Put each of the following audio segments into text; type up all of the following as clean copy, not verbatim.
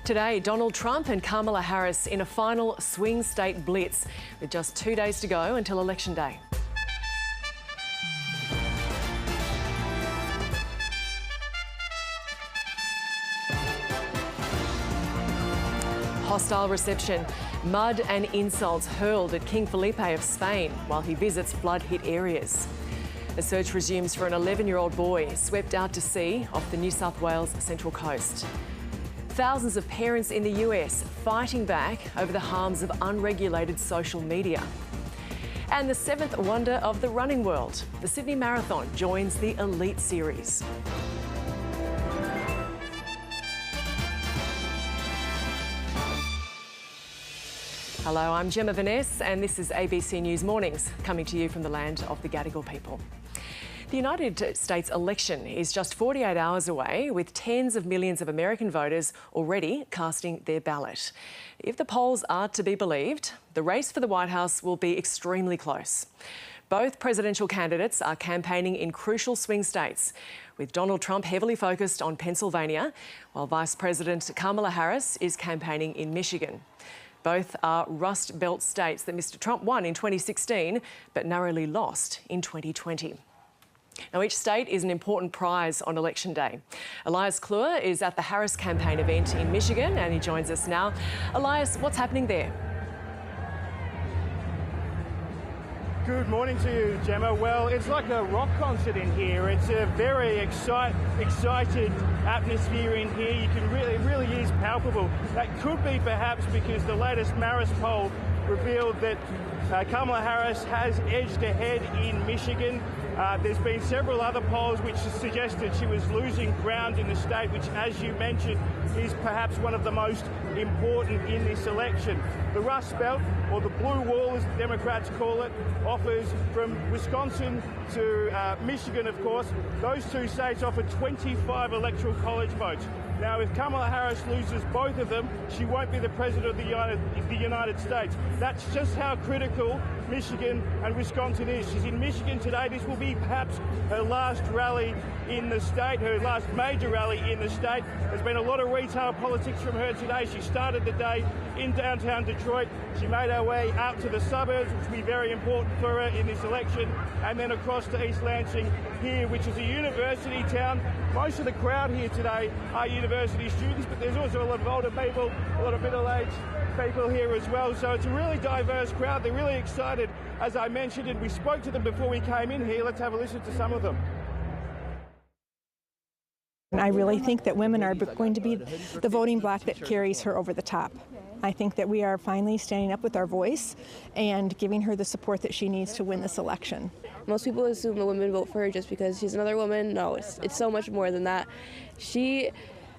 Today, Donald Trump and Kamala Harris in a final swing state blitz with just 2 days to go until Election Day. Hostile reception, mud and insults hurled at King Felipe of Spain while he visits flood-hit areas. A search resumes for an 11-year-old boy swept out to sea off the New South Wales Central Coast. Thousands of parents in the US fighting back over the harms of unregulated social media. And the seventh wonder of the running world, the Sydney Marathon, joins the Elite Series. Hello, I'm Gemma Veness and this is ABC News Mornings, coming to you from the land of the Gadigal people. The United States election is just 48 hours away, with tens of millions of American voters already casting their ballot. If the polls are to be believed, the race for the White House will be extremely close. Both presidential candidates are campaigning in crucial swing states, with Donald Trump heavily focused on Pennsylvania, while Vice President Kamala Harris is campaigning in Michigan. Both are Rust Belt states that Mr. Trump won in 2016, but narrowly lost in 2020. Now, each state is an important prize on Election Day. Elias Kluwer is at the Harris campaign event in Michigan and he joins us now. Elias, what's happening there? Good morning to you, Gemma. Well, it's like a rock concert in here. It's a very excited atmosphere in here. You can it really is palpable. That could be perhaps because the latest Marist poll revealed that Kamala Harris has edged ahead in Michigan. There's been several other polls which suggested she was losing ground in the state, which, as you mentioned, is perhaps one of the most important in this election. The Rust Belt, or the Blue Wall as the Democrats call it, offers from Wisconsin to Michigan, of course. Those two states offer 25 electoral college votes. Now, if Kamala Harris loses both of them, she won't be the president of the United States. That's just how critical Michigan and Wisconsin is. She's in Michigan today. This will be perhaps her last rally in the state, her last major rally in the state. There's been a lot of retail politics from her today. She started the day in downtown Detroit. She made her way out to the suburbs, which will be very important for her in this election, and then across to East Lansing here, which is a university town. Most of the crowd here today are university students, but there's also a lot of older people, a lot of middle-aged people here as well. So it's a really diverse crowd. They're really excited, as I mentioned, and we spoke to them before we came in here. Let's have a listen to some of them. And I really think that women are going to be the voting bloc that carries her over the top. I think that we are finally standing up with our voice and giving her the support that she needs to win this election. Most people assume the women vote for her just because she's another woman. No, it's so much more than that. She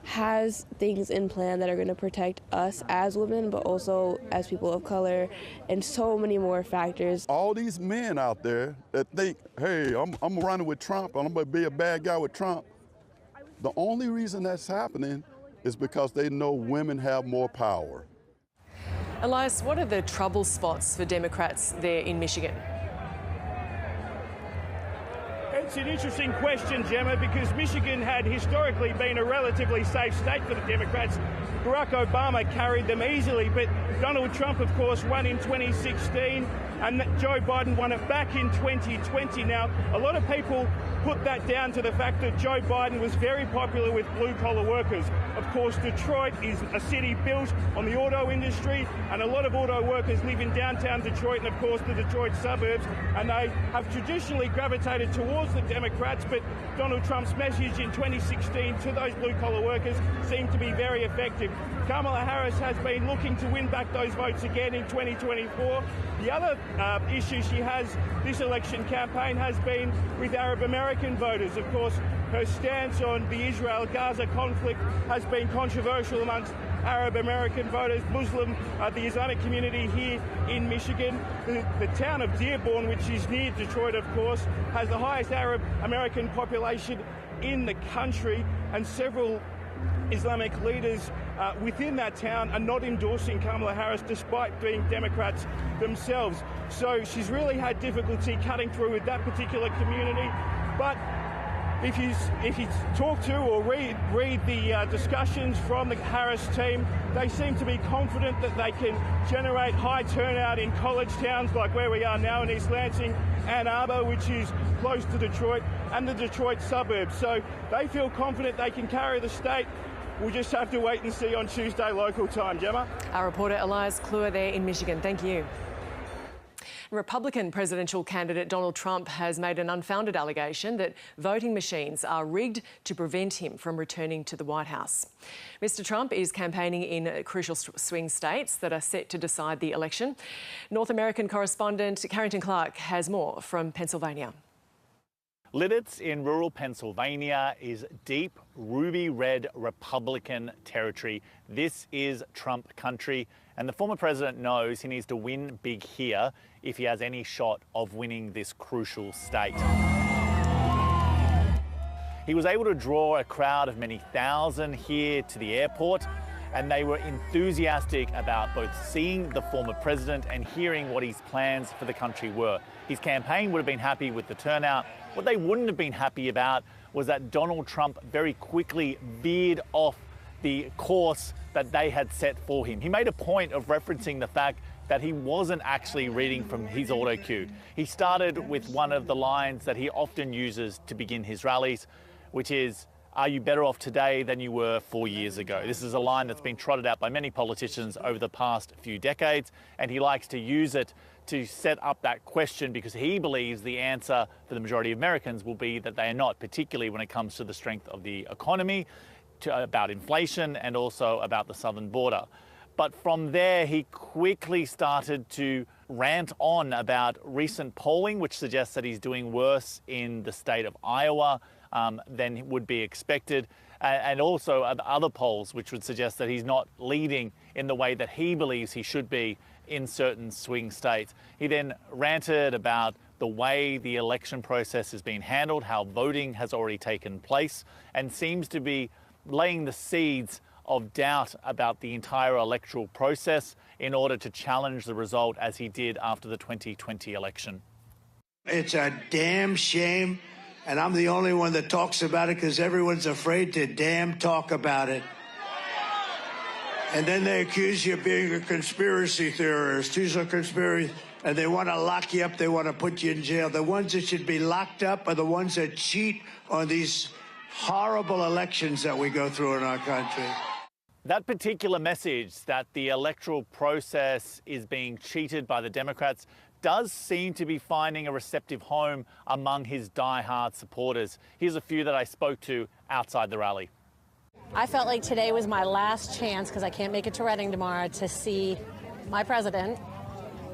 has things in plan that are going to protect us as women, but also as people of color, and so many more factors. All these men out there that think, hey, I'm running with Trump, and I'm going to be a bad guy with Trump. The only reason that's happening is because they know women have more power. Elias, what are the trouble spots for Democrats there in Michigan? It's an interesting question, Gemma, because Michigan had historically been a relatively safe state for the Democrats. Barack Obama carried them easily, but Donald Trump, of course, won in 2016, and Joe Biden won it back in 2020. Now, a lot of people put that down to the fact that Joe Biden was very popular with blue-collar workers. Of course, Detroit is a city built on the auto industry, and a lot of auto workers live in downtown Detroit and, of course, the Detroit suburbs, and they have traditionally gravitated towards the Democrats, but Donald Trump's message in 2016 to those blue-collar workers seemed to be very effective. Kamala Harris has been looking to win back those votes again in 2024. The other issue she has this election campaign has been with Arab American voters. Of course, her stance on the Israel-Gaza conflict has been controversial amongst Arab American voters, Muslim, the Islamic community here in Michigan. The town of Dearborn, which is near Detroit, of course, has the highest Arab American population in the country, and several Islamic leaders within that town are not endorsing Kamala Harris despite being Democrats themselves. So she's really had difficulty cutting through with that particular community. But if you talk to or read the discussions from the Harris team, they seem to be confident that they can generate high turnout in college towns like where we are now in East Lansing, Ann Arbor, which is close to Detroit, and the Detroit suburbs. So they feel confident they can carry the state. We'll just have to wait and see on Tuesday local time. Gemma? Our reporter Elias Kluwer there in Michigan. Thank you. Republican presidential candidate Donald Trump has made an unfounded allegation that voting machines are rigged to prevent him from returning to the White House. Mr Trump is campaigning in crucial swing states that are set to decide the election. North American correspondent Carrington Clark has more from Pennsylvania. Lidditz in rural Pennsylvania is deep ruby red Republican territory. This is Trump country, and the former president knows he needs to win big here if he has any shot of winning this crucial state. He was able to draw a crowd of many thousand here to the airport, and they were enthusiastic about both seeing the former president and hearing what his plans for the country were. His campaign would have been happy with the turnout. What they wouldn't have been happy about was that Donald Trump very quickly veered off the course that they had set for him. He made a point of referencing the fact that he wasn't actually reading from his auto cue. He started with one of the lines that he often uses to begin his rallies, which is, "Are you better off today than you were 4 years ago?" This is a line that's been trotted out by many politicians over the past few decades, and he likes to use it to set up that question because he believes the answer for the majority of Americans will be that they are not, particularly when it comes to the strength of the economy, about inflation, and also about the southern border. But from there, he quickly started to rant on about recent polling, which suggests that he's doing worse in the state of Iowa than would be expected, and also other polls which would suggest that he's not leading in the way that he believes he should be in certain swing states. He then ranted about the way the election process has been handled, how voting has already taken place, and seems to be laying the seeds of doubt about the entire electoral process in order to challenge the result as he did after the 2020 election. It's a damn shame, and I'm the only one that talks about it because everyone's afraid to damn talk about it. And then they accuse you of being a conspiracy theorist. He's a conspiracy, and they want to lock you up. They want to put you in jail. The ones that should be locked up are the ones that cheat on these horrible elections that we go through in our country. That particular message that the electoral process is being cheated by the Democrats does seem to be finding a receptive home among his die-hard supporters. Here's a few that I spoke to outside the rally. I felt like today was my last chance, because I can't make it to Reading tomorrow, to see my president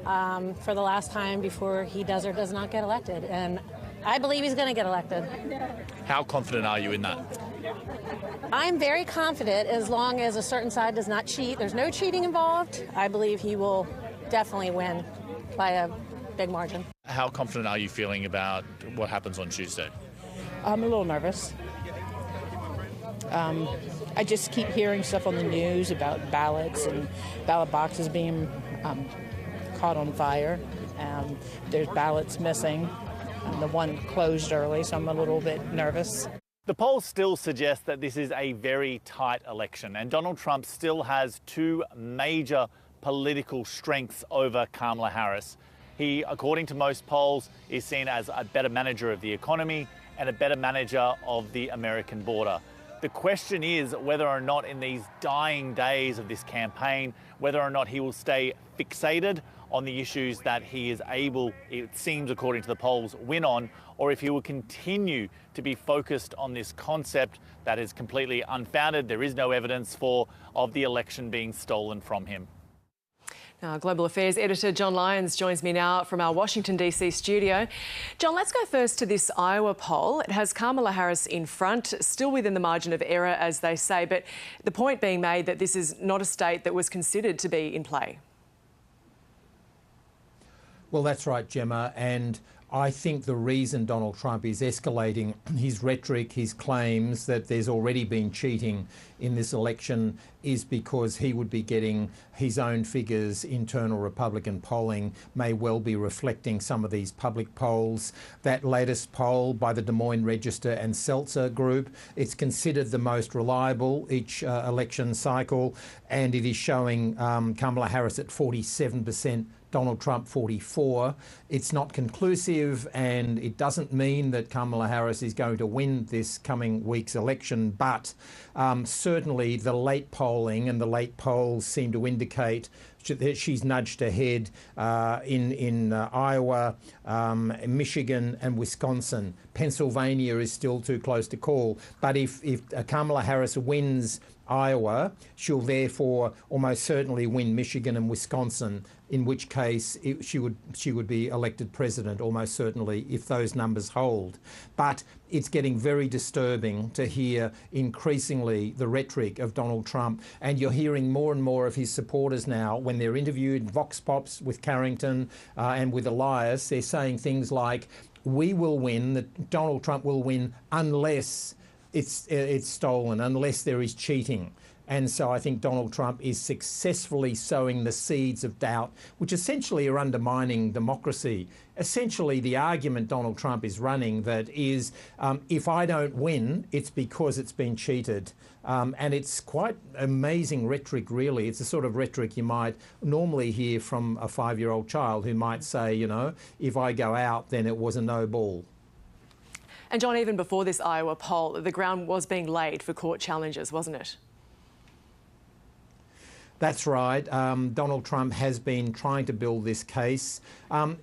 for the last time before he does or does not get elected. And I believe he's going to get elected. How confident are you in that? I'm very confident as long as a certain side does not cheat. There's no cheating involved. I believe he will definitely win by a big margin. How confident are you feeling about what happens on Tuesday? I'm a little nervous. I just keep hearing stuff on the news about ballots and ballot boxes being caught on fire. There's ballots missing. The one closed early, so I'm a little bit nervous. The polls still suggest that this is a very tight election, and Donald Trump still has two major political strengths over Kamala Harris. He, according to most polls, is seen as a better manager of the economy and a better manager of the American border. The question is whether or not in these dying days of this campaign, whether or not he will stay fixated on the issues that he is able, it seems according to the polls, win on, or if he will continue to be focused on this concept that is completely unfounded, there is no evidence for, of the election being stolen from him. Now, Global Affairs editor John Lyons joins me now from our Washington DC studio. John, let's go first to this Iowa poll. It has Kamala Harris in front, still within the margin of error, as they say, but the point being made that this is not a state that was considered to be in play. Well, that's right, Gemma, and I think the reason Donald Trump is escalating his rhetoric, his claims that there's already been cheating in this election is because he would be getting his own figures. Internal Republican polling may well be reflecting some of these public polls. That latest poll by the Des Moines Register and Seltzer Group, it's considered the most reliable each election cycle, and it is showing Kamala Harris at 47%, Donald Trump 44%. It's not conclusive, and it doesn't mean that Kamala Harris is going to win this coming week's election, but certainly the late polling and the late polls seem to indicate that she's nudged ahead in Iowa, Michigan and Wisconsin. Pennsylvania is still too close to call. But if Kamala Harris wins Iowa, she'll therefore almost certainly win Michigan and Wisconsin, in which case she would be elected president almost certainly if those numbers hold. But it's getting very disturbing to hear increasingly the rhetoric of Donald Trump, and you're hearing more and more of his supporters now when they're interviewed in Vox Pops with Carrington and with Elias. They're saying things like, we will win, that Donald Trump will win unless it's stolen, unless there is cheating. And so I think Donald Trump is successfully sowing the seeds of doubt, which essentially are undermining democracy. Essentially, the argument Donald Trump is running that is, if I don't win, it's because it's been cheated. And it's quite amazing rhetoric, really. It's the sort of rhetoric you might normally hear from a 5-year-old child who might say, you know, if I go out, then it was a no ball. And John, even before this Iowa poll, the ground was being laid for court challenges, wasn't it? That's right. Donald Trump has been trying to build this case.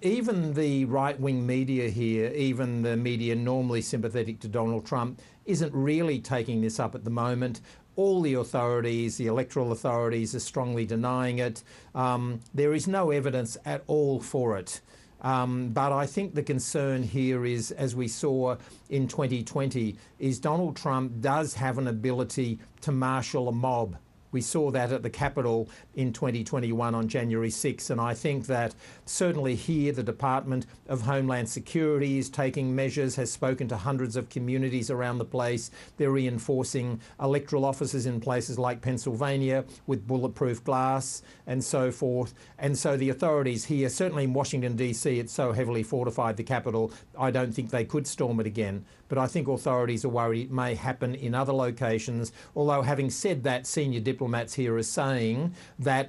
Even the right-wing media here, even the media normally sympathetic to Donald Trump, isn't really taking this up at the moment. All the authorities, the electoral authorities, are strongly denying it. There is no evidence at all for it. But I think the concern here is, as we saw in 2020, is Donald Trump does have an ability to marshal a mob. We saw that at the Capitol in 2021 on January 6, and I think that certainly here the Department of Homeland Security is taking measures, has spoken to hundreds of communities around the place. They're reinforcing electoral offices in places like Pennsylvania with bulletproof glass and so forth. And so the authorities here, certainly in Washington, D.C., it's so heavily fortified, the Capitol, I don't think they could storm it again. But I think authorities are worried it may happen in other locations, although having said that, senior diplomats here are saying that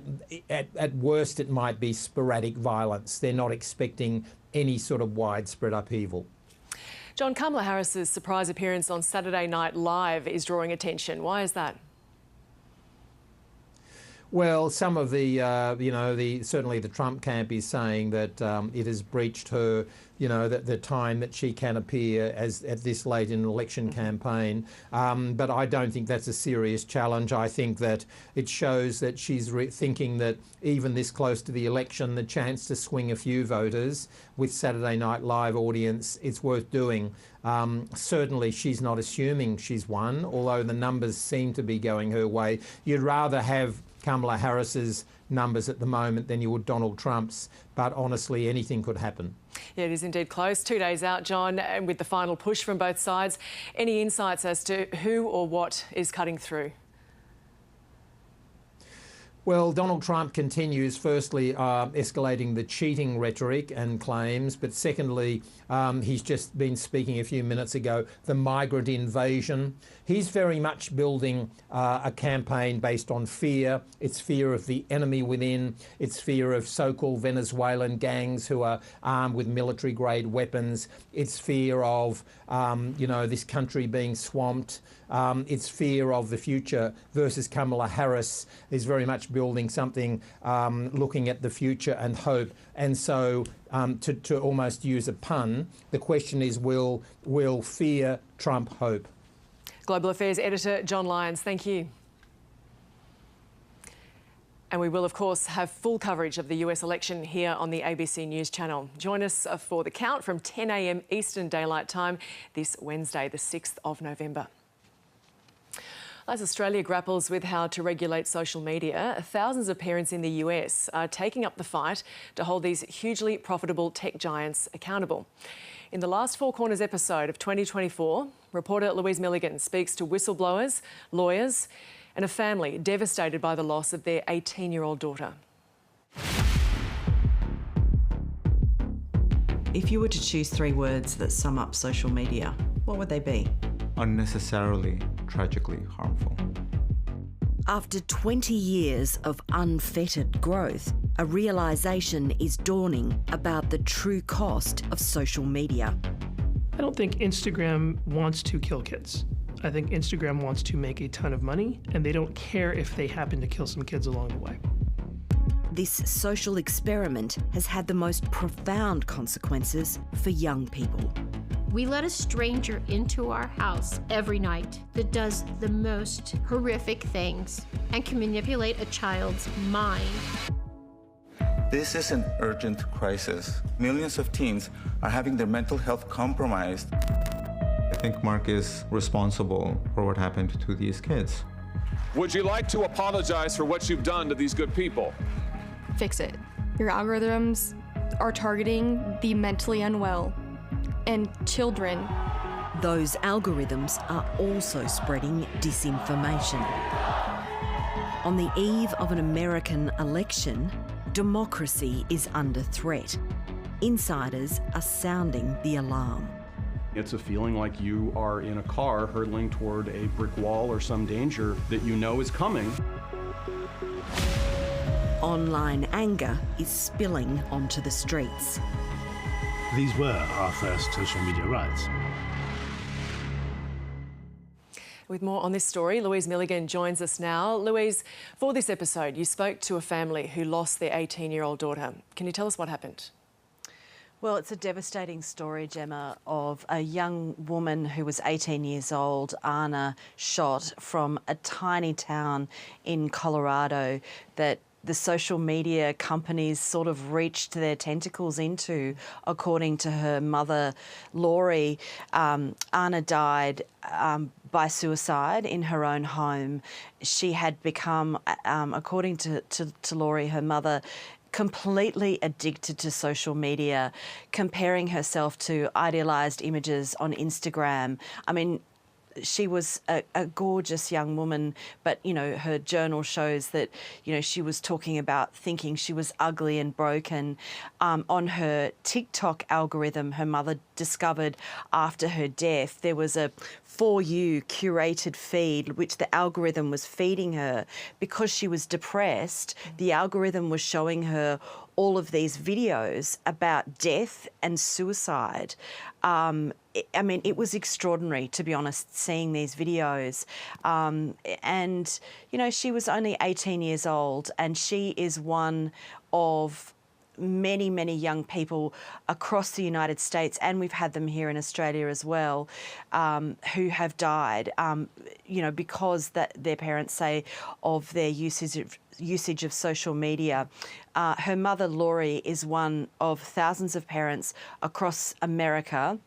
at worst it might be sporadic violence. They're not expecting any sort of widespread upheaval. John, Kamala Harris's surprise appearance on Saturday Night Live is drawing attention. Why is that? Well, some of the, certainly the Trump camp is saying that it has breached her, the time that she can appear at this late in an election campaign. But I don't think that's a serious challenge. I think that it shows that she's thinking that even this close to the election, the chance to swing a few voters with Saturday Night Live audience, it's worth doing. Certainly she's not assuming she's won, although the numbers seem to be going her way. You'd rather have Kamala Harris's numbers at the moment than you would Donald Trump's, but honestly, anything could happen. Yeah, it is indeed close. 2 days out, John, and with the final push from both sides. Any insights as to who or what is cutting through? Well, Donald Trump continues, firstly, escalating the cheating rhetoric and claims, but secondly, he's just been speaking a few minutes ago, the migrant invasion. He's very much building a campaign based on fear. It's fear of the enemy within. It's fear of so-called Venezuelan gangs who are armed with military-grade weapons. It's fear of, this country being swamped. It's fear of the future versus Kamala Harris is very much building something looking at the future and hope. And so to almost use a pun, the question is, will fear trump hope? Global Affairs Editor John Lyons, thank you. And we will, of course, have full coverage of the US election here on the ABC News channel. Join us for the count from 10 a.m. Eastern Daylight Time this Wednesday, the 6th of November. As Australia grapples with how to regulate social media, thousands of parents in the US are taking up the fight to hold these hugely profitable tech giants accountable. In the last Four Corners episode of 2024, reporter Louise Milligan speaks to whistleblowers, lawyers, and a family devastated by the loss of their 18-year-old daughter. If you were to choose three words that sum up social media, what would they be? Unnecessarily, tragically harmful. After 20 years of unfettered growth, a realisation is dawning about the true cost of social media. I don't think Instagram wants to kill kids. I think Instagram wants to make a ton of money, and they don't care if they happen to kill some kids along the way. This social experiment has had the most profound consequences for young people. We let a stranger into our house every night that does the most horrific things and can manipulate a child's mind. This is an urgent crisis. Millions of teens are having their mental health compromised. I think Mark is responsible for what happened to these kids. Would you like to apologize for what you've done to these good people? Fix it. Your algorithms are targeting the mentally unwell and children. Those algorithms are also spreading disinformation. On the eve of an American election, democracy is under threat. Insiders are sounding the alarm. It's a feeling like you are in a car hurtling toward a brick wall or some danger that you know is coming. Online anger is spilling onto the streets. These were our first social media riots. With more on this story, Louise Milligan joins us now. Louise, for this episode, you spoke to a family who lost their 18-year-old daughter. Can you tell us what happened? Well, it's a devastating story, Gemma, of a young woman who was 18 years old, Anna, shot from a tiny town in Colorado that the social media companies sort of reached their tentacles into, according to her mother, Lori. Anna died by suicide in her own home. She had become, according to Lori, her mother, completely addicted to social media, comparing herself to idealised images on Instagram. I mean, she was a gorgeous young woman, but, you know, her journal shows that, you know, she was talking about thinking she was ugly and broken. On her TikTok algorithm, her mother discovered after her death, there was a For You curated feed, which the algorithm was feeding her. Because she was depressed, the algorithm was showing her all of these videos about death and suicide. I mean, it was extraordinary, to be honest, seeing these videos. And, you know, she was only 18 years old, and she is one of many, many young people across the United States, and we've had them here in Australia as well, who have died, you know, because their parents say of their usage of social media. Her mother, Lori, is one of thousands of parents across America,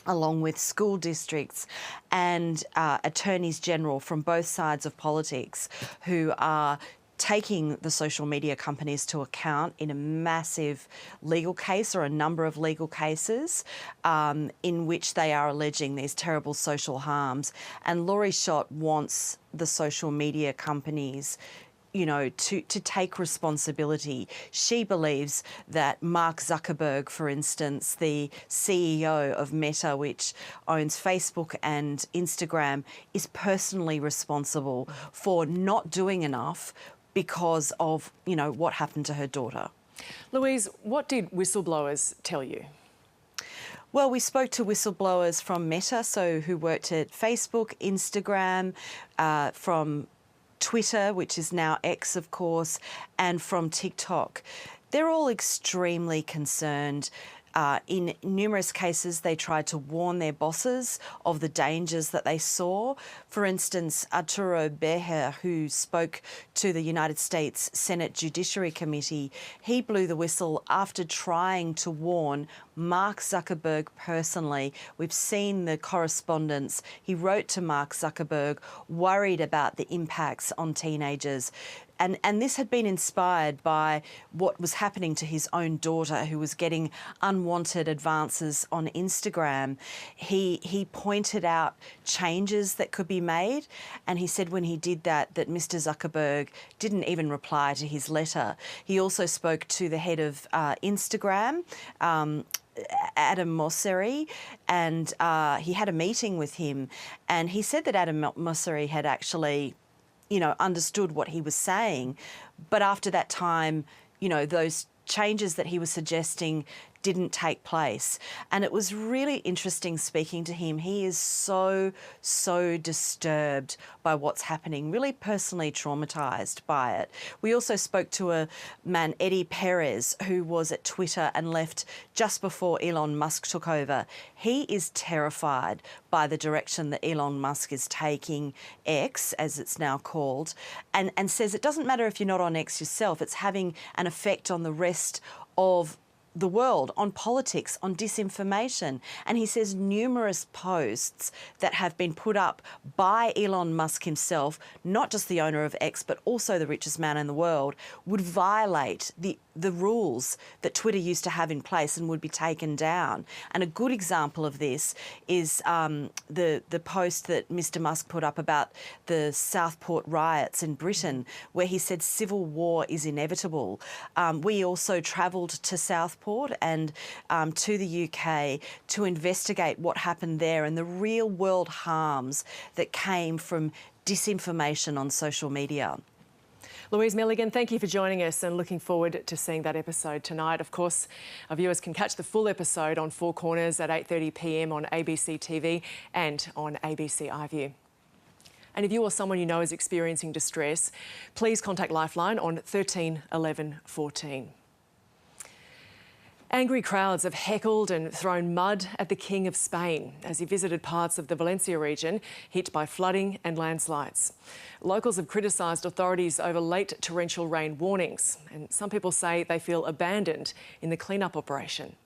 along with school districts and attorneys general from both sides of politics, who are taking the social media companies to account in a massive legal case, or a number of legal cases, in which they are alleging these terrible social harms. And Lori Schott wants the social media companies, you know, to take responsibility. She believes that Mark Zuckerberg, for instance, the CEO of Meta, which owns Facebook and Instagram, is personally responsible for not doing enough because of, you know, what happened to her daughter. Louise, what did whistleblowers tell you? Well, we spoke to whistleblowers from Meta, so who worked at Facebook, Instagram, from Twitter, which is now X, of course, and from TikTok. They're all extremely concerned. In numerous cases, they tried to warn their bosses of the dangers that they saw. For instance, Arturo Beher, who spoke to the United States Senate Judiciary Committee, he blew the whistle after trying to warn Mark Zuckerberg personally. We've seen the correspondence. He wrote to Mark Zuckerberg, worried about the impacts on teenagers. And this had been inspired by what was happening to his own daughter, who was getting unwanted advances on Instagram. He pointed out changes that could be made, and he said when he did that Mr. Zuckerberg didn't even reply to his letter. He also spoke to the head of Instagram, Adam Mosseri, and he had a meeting with him, and he said that Adam Mosseri had actually, you know, understood what he was saying, but after that time, you know, those changes that he was suggesting didn't take place. And it was really interesting speaking to him. He is so disturbed by what's happening, really personally traumatised by it. We also spoke to a man, Eddie Perez, who was at Twitter and left just before Elon Musk took over. He is terrified by the direction that Elon Musk is taking X, as it's now called, and says it doesn't matter if you're not on X yourself, it's having an effect on the rest of the world, on politics, on disinformation. And he says numerous posts that have been put up by Elon Musk himself, not just the owner of X, but also the richest man in the world, would violate the rules that Twitter used to have in place and would be taken down. And a good example of this is the post that Mr. Musk put up about the Southport riots in Britain, where he said civil war is inevitable. We also travelled to Southport and to the UK to investigate what happened there and the real world harms that came from disinformation on social media. Louise Milligan, thank you for joining us and looking forward to seeing that episode tonight. Of course, our viewers can catch the full episode on Four Corners at 8:30 p.m. on ABC TV and on ABC iView. And if you or someone you know is experiencing distress, please contact Lifeline on 13 11 14. Angry crowds have heckled and thrown mud at the King of Spain as he visited parts of the Valencia region hit by flooding and landslides. Locals have criticised authorities over late torrential rain warnings, and some people say they feel abandoned in the clean-up operation.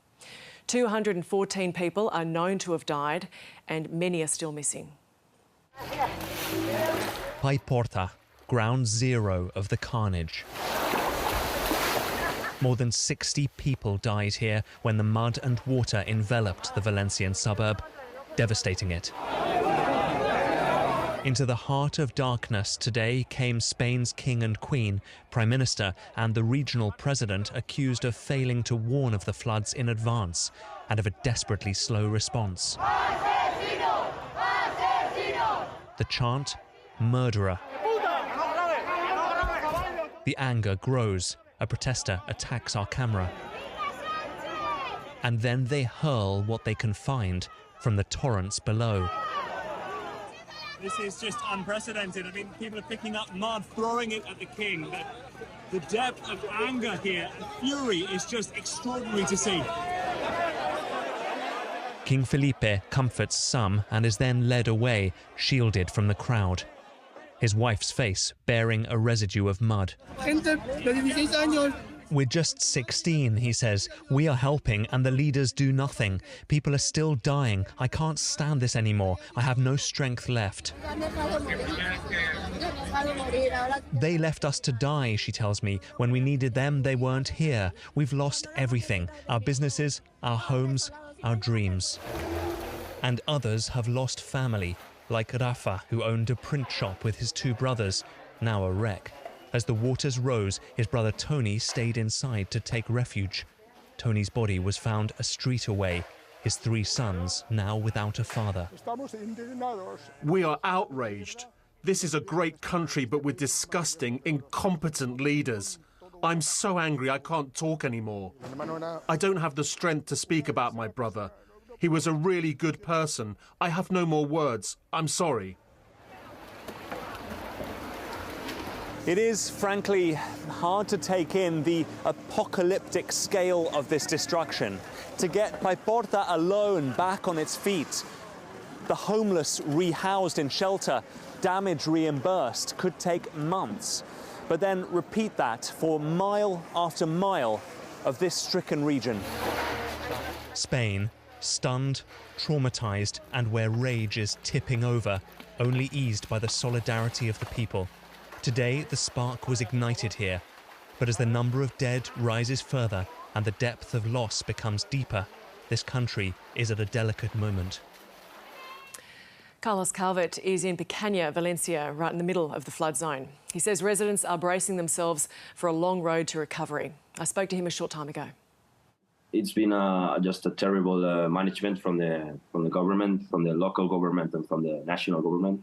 214 people are known to have died and many are still missing. Paiporta, ground zero of the carnage. More than 60 people died here when the mud and water enveloped the Valencian suburb, devastating it. Into the heart of darkness today came Spain's king and queen, prime minister and the regional president accused of failing to warn of the floods in advance and of a desperately slow response. The chant, murderer. The anger grows. A protester attacks our camera. And then they hurl what they can find from the torrents below. This is just unprecedented. I mean, people are picking up mud, throwing it at the king. The depth of anger here and fury is just extraordinary to see. King Felipe comforts some and is then led away, shielded from the crowd. His wife's face bearing a residue of mud. We're just 16, he says. We are helping and the leaders do nothing. People are still dying. I can't stand this anymore. I have no strength left. They left us to die, she tells me. When we needed them, they weren't here. We've lost everything. Our businesses, our homes, our dreams. And others have lost family. Like Rafa, who owned a print shop with his two brothers, now a wreck. As the waters rose, his brother Tony stayed inside to take refuge. Tony's body was found a street away, his three sons now without a father. We are outraged. This is a great country, but with disgusting, incompetent leaders. I'm so angry I can't talk anymore. I don't have the strength to speak about my brother. He was a really good person. I have no more words. I'm sorry. It is, frankly, hard to take in the apocalyptic scale of this destruction. To get Paiporta alone back on its feet, the homeless rehoused in shelter, damage reimbursed, could take months. But then repeat that for mile after mile of this stricken region. Spain, stunned, traumatized, and where rage is tipping over, only eased by the solidarity of the people. Today, the spark was ignited here, but as the number of dead rises further and the depth of loss becomes deeper, this country is at a delicate moment. Carlos Calvert is in Picaña, Valencia, right in the middle of the flood zone. He says residents are bracing themselves for a long road to recovery. I spoke to him a short time ago. It's been just a terrible management from the government, from the local government, and from the national government.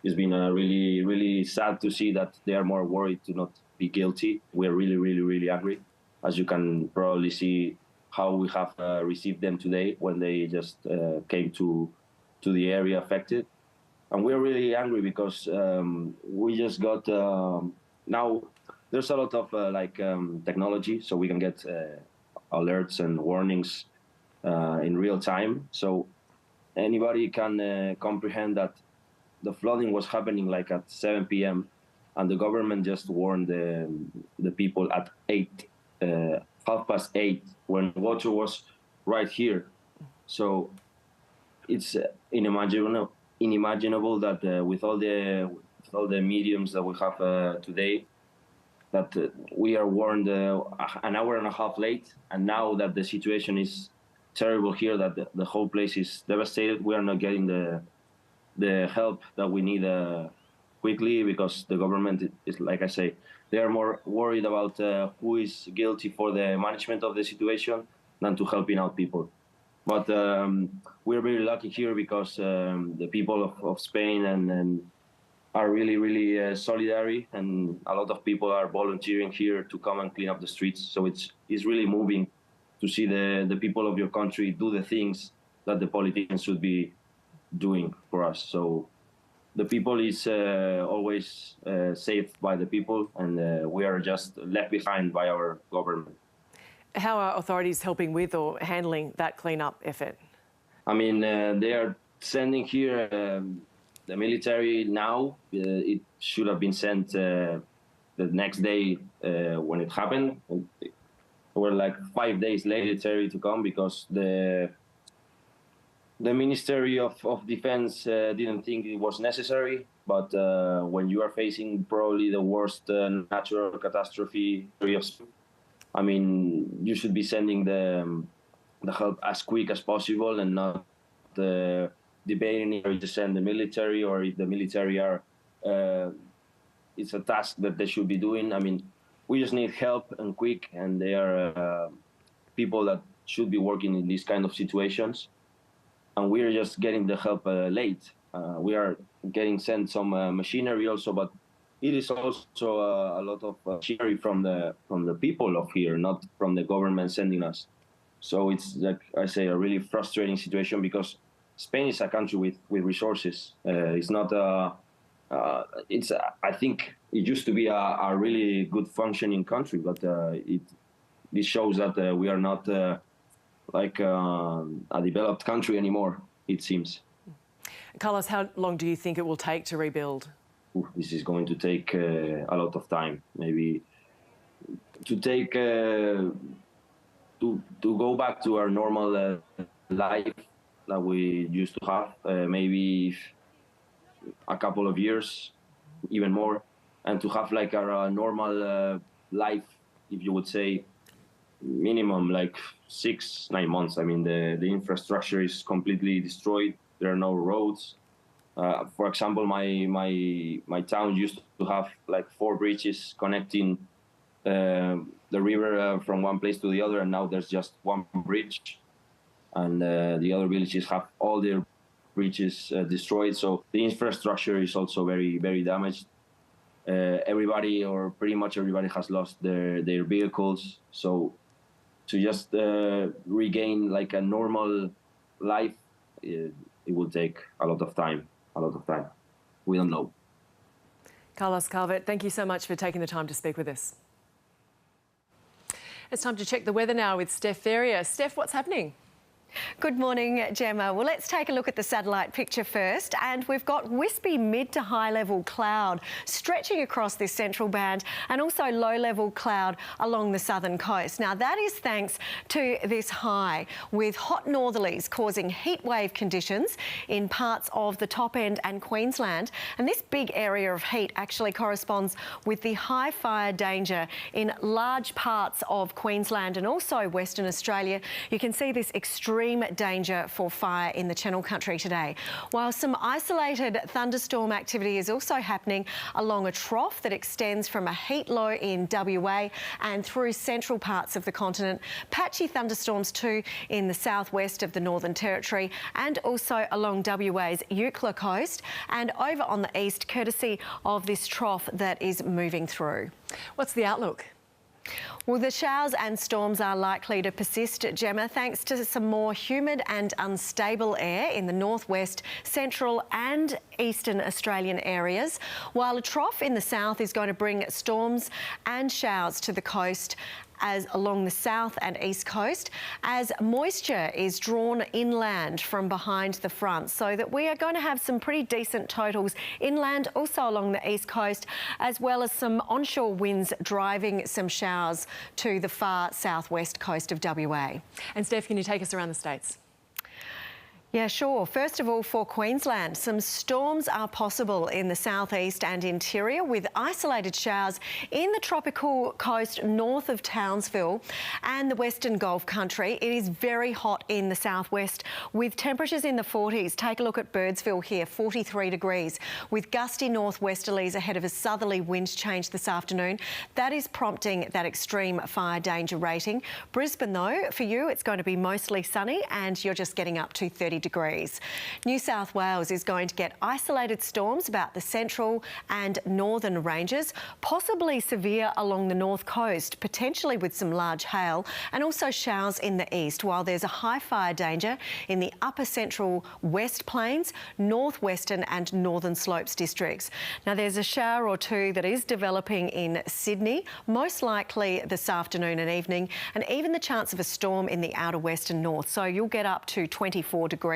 It's been really, really sad to see that they are more worried to not be guilty. We're really, really, really angry, as you can probably see how we have received them today when they just came to the area affected. And we're really angry because we just got, now there's a lot of technology, so we can get alerts and warnings in real time. So anybody can comprehend that the flooding was happening like at 7 p.m. and the government just warned the people at 8:30, when water was right here. So it's unimaginable that with all the mediums that we have today, that we are warned an hour and a half late, and now that the situation is terrible here, that the whole place is devastated, we are not getting the help that we need quickly, because the government is, like I say, they are more worried about who is guilty for the management of the situation than to helping out people. But we're very lucky here because the people of Spain and are really, really solidary, and a lot of people are volunteering here to come and clean up the streets. So it's really moving to see the people of your country do the things that the politicians should be doing for us. So the people is always saved by the people, and we are just left behind by our government. How are authorities helping with or handling that clean-up effort? I mean, they are sending here the military now. It should have been sent the next day when it happened. It were like 5 days later to come because the Ministry of Defense didn't think it was necessary. But when you are facing probably the worst natural catastrophe, I mean, you should be sending the help as quick as possible and not debating if to send the military or if the military are. It's a task that they should be doing. I mean, we just need help and quick, and they are people that should be working in these kind of situations. And we are just getting the help late. We are getting sent some machinery also, but it is also a lot of machinery from the people of here, not from the government sending us. So it's, like I say, a really frustrating situation because Spain is a country with resources. It's not I think it used to be a really good functioning country, but this shows that we are not like a developed country anymore, it seems. Carlos, how long do you think it will take to rebuild? This is going to take a lot of time. Maybe to take to go back to our normal life that we used to have, maybe a couple of years, even more, and to have like our normal life, if you would say, minimum like 6-9 months. I mean, the infrastructure is completely destroyed. There are no roads. For example, my town used to have like 4 bridges connecting the river from one place to the other, and now there's just one bridge, and the other villages have all their bridges destroyed. So the infrastructure is also very, very damaged. Everybody, or pretty much everybody, has lost their vehicles. So to just regain like a normal life, it will take a lot of time. We don't know. Carlos Calvert, thank you so much for taking the time to speak with us. It's time to check the weather now with Steph Ferrier. Steph, what's happening? Good morning, Gemma. Well, let's take a look at the satellite picture first. And we've got wispy mid to high level cloud stretching across this central band and also low level cloud along the southern coast. Now, that is thanks to this high with hot northerlies causing heat wave conditions in parts of the top end and Queensland. And this big area of heat actually corresponds with the high fire danger in large parts of Queensland and also Western Australia. You can see this extreme danger for fire in the Channel Country today. While some isolated thunderstorm activity is also happening along a trough that extends from a heat low in WA and through central parts of the continent. Patchy thunderstorms too in the southwest of the Northern Territory and also along WA's Eucla coast and over on the east courtesy of this trough that is moving through. What's the outlook? Well, the showers and storms are likely to persist, Gemma, thanks to some more humid and unstable air in the northwest, central and eastern Australian areas, while a trough in the south is going to bring storms and showers to the coast as along the south and east coast as moisture is drawn inland from behind the front, so that we are going to have some pretty decent totals inland, also along the east coast, as well as some onshore winds driving some showers to the far southwest coast of WA. And Steph, can you take us around the states? Yeah, sure. First of all, for Queensland, some storms are possible in the southeast and interior with isolated showers in the tropical coast north of Townsville and the Western Gulf Country. It is very hot in the southwest with temperatures in the 40s. Take a look at Birdsville here, 43 degrees with gusty northwesterlies ahead of a southerly wind change this afternoon. That is prompting that extreme fire danger rating. Brisbane, though, for you, it's going to be mostly sunny and you're just getting up to 30 degrees. New South Wales is going to get isolated storms about the central and northern ranges, possibly severe along the north coast, potentially with some large hail and also showers in the east, while there's a high fire danger in the upper central West Plains, northwestern and northern slopes districts. Now, there's a shower or two that is developing in Sydney, most likely this afternoon and evening, and even the chance of a storm in the outer west and north. So you'll get up to 24 degrees,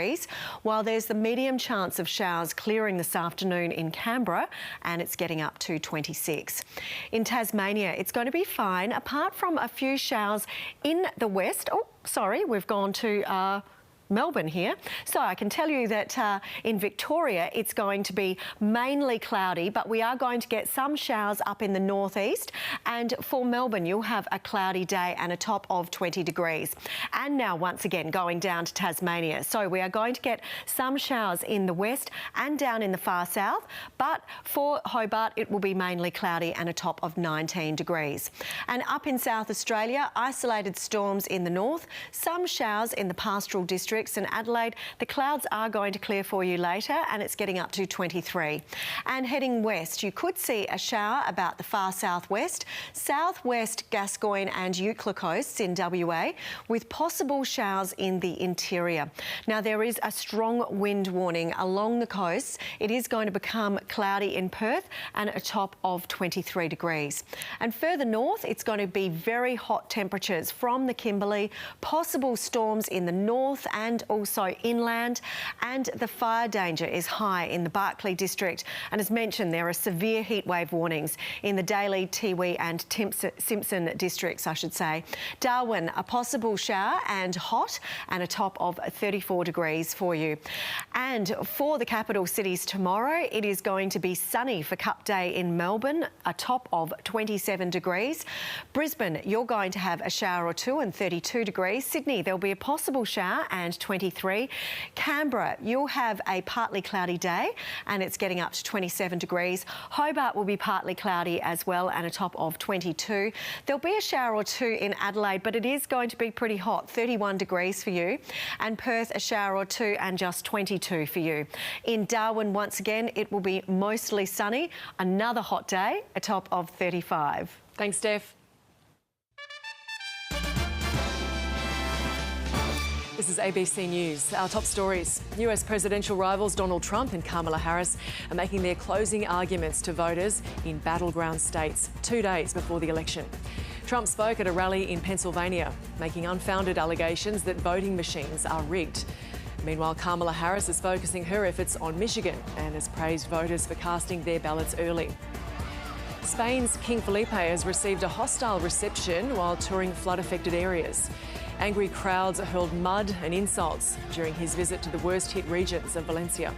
while there's the medium chance of showers clearing this afternoon in Canberra, and it's getting up to 26. In Tasmania, it's going to be fine, apart from a few showers in the west. Oh, sorry, we've gone to Melbourne here. So I can tell you that in Victoria it's going to be mainly cloudy, but we are going to get some showers up in the northeast, and for Melbourne you'll have a cloudy day and a top of 20 degrees. And now once again going down to Tasmania, so we are going to get some showers in the west and down in the far south, but for Hobart it will be mainly cloudy and a top of 19 degrees. And up in South Australia, isolated storms in the north, some showers in the pastoral districts and Adelaide. The clouds are going to clear for you later and it's getting up to 23. And heading west, you could see a shower about the far southwest, southwest Gascoyne and Eucla coasts in WA, with possible showers in the interior. Now, there is a strong wind warning along the coasts. It is going to become cloudy in Perth and a top of 23 degrees. And further north, it's going to be very hot temperatures from the Kimberley, possible storms in the north and also inland, and the fire danger is high in the Barkly district. And as mentioned, there are severe heatwave warnings in the Daly, Tiwi and Simpson districts, I should say. Darwin, a possible shower and hot and a top of 34 degrees for you. And for the capital cities tomorrow, it is going to be sunny for Cup Day in Melbourne, a top of 27 degrees. Brisbane, you're going to have a shower or two and 32 degrees. Sydney, there'll be a possible shower and 23. Canberra, you'll have a partly cloudy day and it's getting up to 27 degrees. Hobart will be partly cloudy as well and a top of 22. There'll be a shower or two in Adelaide, but it is going to be pretty hot, 31 degrees for you. And Perth, a shower or two and just 22 for you. In Darwin, once again, it will be mostly sunny, another hot day, a top of 35. Thanks, Steph. This is ABC News. Our top stories. US presidential rivals Donald Trump and Kamala Harris are making their closing arguments to voters in battleground states 2 days before the election. Trump spoke at a rally in Pennsylvania, making unfounded allegations that voting machines are rigged. Meanwhile, Kamala Harris is focusing her efforts on Michigan and has praised voters for casting their ballots early. Spain's King Felipe has received a hostile reception while touring flood-affected areas. Angry crowds hurled mud and insults during his visit to the worst-hit regions of Valencia.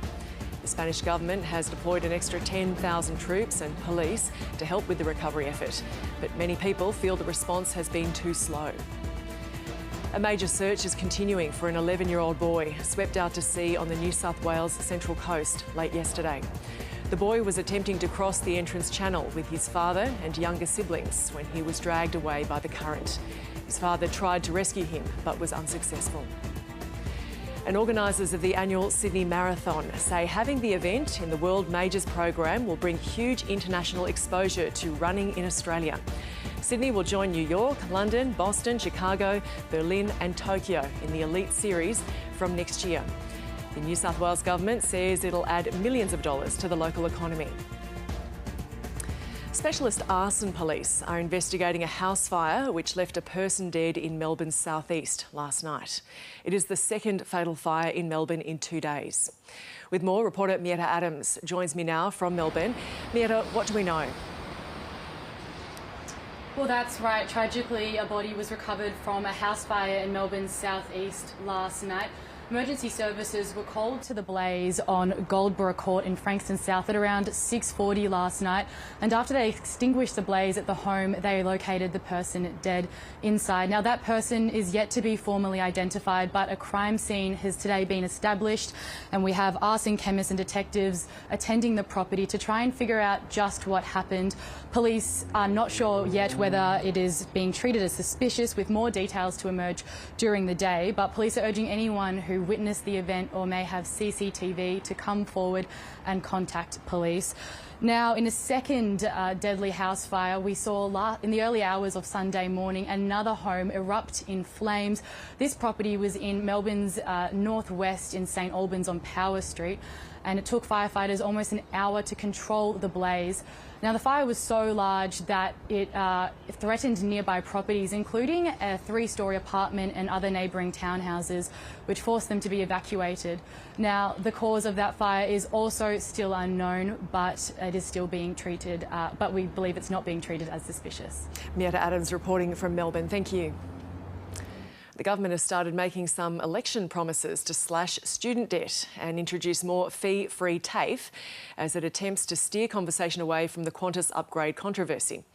The Spanish government has deployed an extra 10,000 troops and police to help with the recovery effort, but many people feel the response has been too slow. A major search is continuing for an 11-year-old boy swept out to sea on the New South Wales Central Coast late yesterday. The boy was attempting to cross the entrance channel with his father and younger siblings when he was dragged away by the current. His father tried to rescue him but was unsuccessful. And organisers of the annual Sydney Marathon say having the event in the World Majors program will bring huge international exposure to running in Australia. Sydney will join New York, London, Boston, Chicago, Berlin and Tokyo in the Elite Series from next year. The New South Wales government says it'll add millions of dollars to the local economy. Specialist arson police are investigating a house fire which left a person dead in Melbourne's southeast last night. It is the second fatal fire in Melbourne in 2 days. With more, reporter Mietta Adams joins me now from Melbourne. Mietta, what do we know? Well, that's right. Tragically, a body was recovered from a house fire in Melbourne's southeast last night. Emergency services were called to the blaze on Goldborough Court in Frankston South at around 6:40 last night, and after they extinguished the blaze at the home, they located the person dead inside. Now, that person is yet to be formally identified, but a crime scene has today been established, and we have arson chemists and detectives attending the property to try and figure out just what happened. Police are not sure yet whether it is being treated as suspicious, with more details to emerge during the day, but police are urging anyone who witnessed the event or may have CCTV to come forward and contact police. Now, in a second deadly house fire, we saw in the early hours of Sunday morning another home erupt in flames. This property was in Melbourne's northwest in St Albans on Power Street, and it took firefighters almost an hour to control the blaze. Now, the fire was so large that it threatened nearby properties, including a 3-storey apartment and other neighbouring townhouses, which forced them to be evacuated. Now, the cause of that fire is also still unknown, but it is still being treated, but we believe it's not being treated as suspicious. Mietta Adams reporting from Melbourne. Thank you. The government has started making some election promises to slash student debt and introduce more fee-free TAFE as it attempts to steer conversation away from the Qantas upgrade controversy.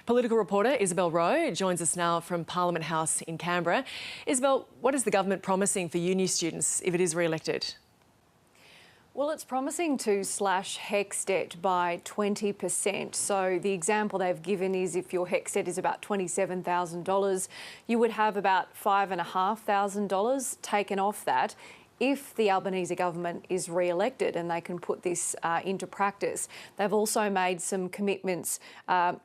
Political reporter Isabel Rowe joins us now from Parliament House in Canberra. Isabel, what is the government promising for uni students if it is re-elected? Well, it's promising to slash HECS debt by 20%. So the example they've given is if your HECS debt is about $27,000, you would have about $5,500 taken off that if the Albanese government is re-elected and they can put this into practice. They've also made some commitments